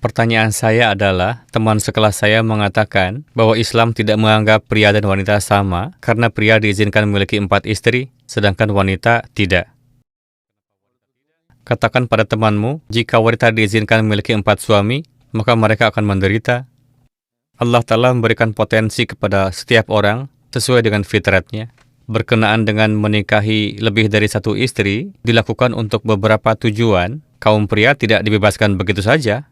Pertanyaan saya adalah, teman sekelas saya mengatakan bahwa Islam tidak menganggap pria dan wanita sama karena pria diizinkan memiliki 4 istri, sedangkan wanita tidak. Katakan pada temanmu, jika wanita diizinkan memiliki 4 suami, maka mereka akan menderita. Allah Ta'ala memberikan potensi kepada setiap orang sesuai dengan fitratnya. Berkenaan dengan menikahi lebih dari 1 istri, dilakukan untuk beberapa tujuan. Kaum pria tidak dibebaskan begitu saja.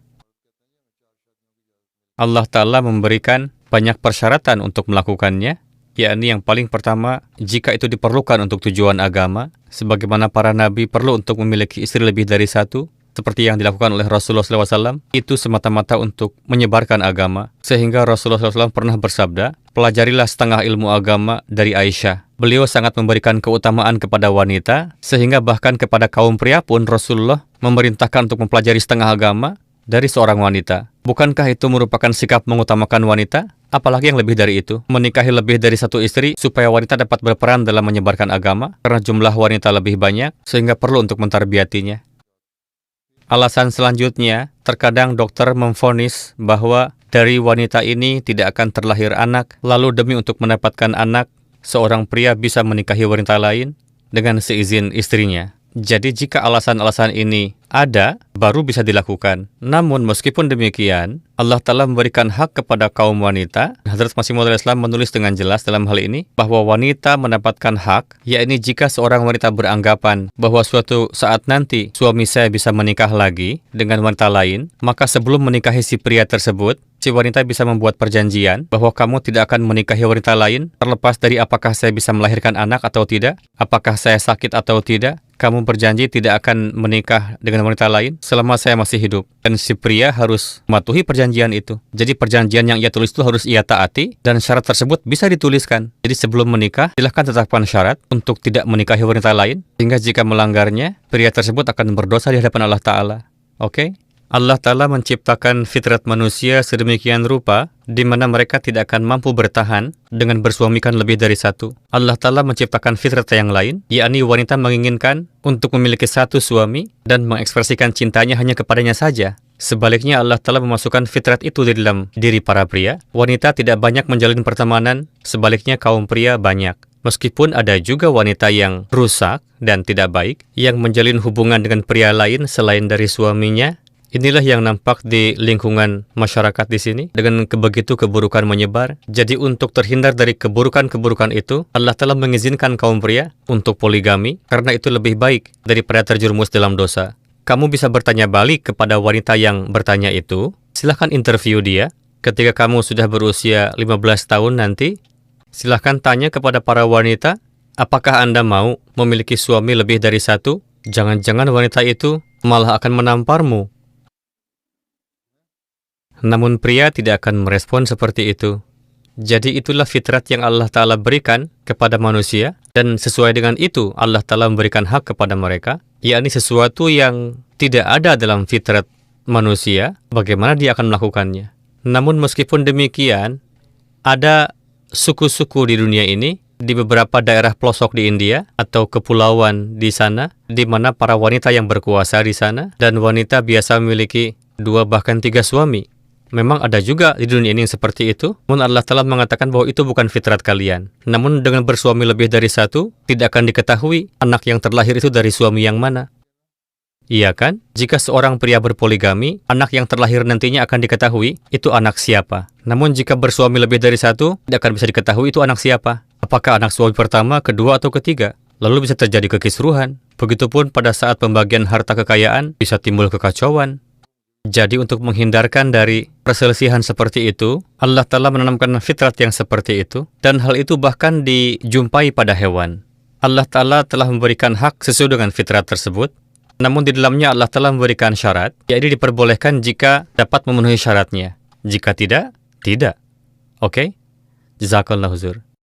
Allah Ta'ala memberikan banyak persyaratan untuk melakukannya, yakni yang paling pertama, jika itu diperlukan untuk tujuan agama, sebagaimana para nabi perlu untuk memiliki istri lebih dari 1, seperti yang dilakukan oleh Rasulullah SAW, itu semata-mata untuk menyebarkan agama. Sehingga Rasulullah SAW pernah bersabda, pelajarilah setengah ilmu agama dari Aisyah. Beliau sangat memberikan keutamaan kepada wanita, sehingga bahkan kepada kaum pria pun Rasulullah memerintahkan untuk mempelajari setengah agama dari seorang wanita. Bukankah itu merupakan sikap mengutamakan wanita? Apalagi yang lebih dari itu, menikahi lebih dari 1 istri supaya wanita dapat berperan dalam menyebarkan agama, karena jumlah wanita lebih banyak, sehingga perlu untuk mentarbiyatinya. Alasan selanjutnya, terkadang dokter memvonis bahwa dari wanita ini tidak akan terlahir anak, lalu demi untuk mendapatkan anak, seorang pria bisa menikahi wanita lain dengan seizin istrinya. Jadi jika alasan-alasan ini ada, baru bisa dilakukan. Namun meskipun demikian, Allah Ta'ala memberikan hak kepada kaum wanita. Hazrat Masih Maud Islam menulis dengan jelas dalam hal ini, bahwa wanita mendapatkan hak, yakni jika seorang wanita beranggapan bahwa suatu saat nanti suami saya bisa menikah lagi dengan wanita lain, maka sebelum menikahi si pria tersebut, si wanita bisa membuat perjanjian bahwa kamu tidak akan menikahi wanita lain, terlepas dari apakah saya bisa melahirkan anak atau tidak, apakah saya sakit atau tidak. Kamu berjanji tidak akan menikah dengan wanita lain selama saya masih hidup. Dan si pria harus mematuhi perjanjian itu. Jadi perjanjian yang ia tulis itu harus ia taati, dan syarat tersebut bisa dituliskan. Jadi sebelum menikah, silahkan tetapkan syarat untuk tidak menikahi wanita lain, sehingga jika melanggarnya, pria tersebut akan berdosa di hadapan Allah Ta'ala. Oke? Allah Ta'ala menciptakan fitrat manusia sedemikian rupa, di mana mereka tidak akan mampu bertahan dengan bersuamikan lebih dari 1. Allah Ta'ala menciptakan fitrat yang lain, yakni wanita menginginkan untuk memiliki 1 suami dan mengekspresikan cintanya hanya kepadanya saja. Sebaliknya Allah Ta'ala memasukkan fitrat itu di dalam diri para pria. Wanita tidak banyak menjalin pertemanan, sebaliknya kaum pria banyak. Meskipun ada juga wanita yang rusak dan tidak baik, yang menjalin hubungan dengan pria lain selain dari suaminya. Inilah yang nampak di lingkungan masyarakat di sini, dengan begitu keburukan menyebar. Jadi untuk terhindar dari keburukan-keburukan itu, Allah telah mengizinkan kaum pria untuk poligami, karena itu lebih baik daripada terjerumus dalam dosa. Kamu bisa bertanya balik kepada wanita yang bertanya itu, silahkan interview dia. Ketika kamu sudah berusia 15 tahun nanti, silahkan tanya kepada para wanita, apakah Anda mau memiliki suami lebih dari 1? Jangan-jangan wanita itu malah akan menamparmu. Namun pria tidak akan merespon seperti itu. Jadi itulah fitrat yang Allah Ta'ala berikan kepada manusia, dan sesuai dengan itu Allah Ta'ala memberikan hak kepada mereka, yakni sesuatu yang tidak ada dalam fitrat manusia, bagaimana dia akan melakukannya. Namun meskipun demikian, ada suku-suku di dunia ini, di beberapa daerah pelosok di India atau kepulauan di sana, di mana para wanita yang berkuasa di sana, dan wanita biasa memiliki 2 bahkan 3 suami. Memang ada juga di dunia ini yang seperti itu, namun Allah telah mengatakan bahwa itu bukan fitrat kalian. Namun dengan bersuami lebih dari 1, tidak akan diketahui anak yang terlahir itu dari suami yang mana. Iya kan? Jika seorang pria berpoligami, anak yang terlahir nantinya akan diketahui itu anak siapa. Namun jika bersuami lebih dari 1, tidak akan bisa diketahui itu anak siapa. Apakah anak suami pertama, kedua, atau ketiga? Lalu bisa terjadi kekisruhan. Begitupun pada saat pembagian harta kekayaan, bisa timbul kekacauan. Jadi untuk menghindarkan dari perselisihan seperti itu, Allah Ta'ala menanamkan fitrat yang seperti itu, dan hal itu bahkan dijumpai pada hewan. Allah Ta'ala telah memberikan hak sesuai dengan fitrat tersebut, namun di dalamnya Allah Ta'ala memberikan syarat, yaitu diperbolehkan jika dapat memenuhi syaratnya. Jika tidak, tidak. Oke? Jazakallahu khair.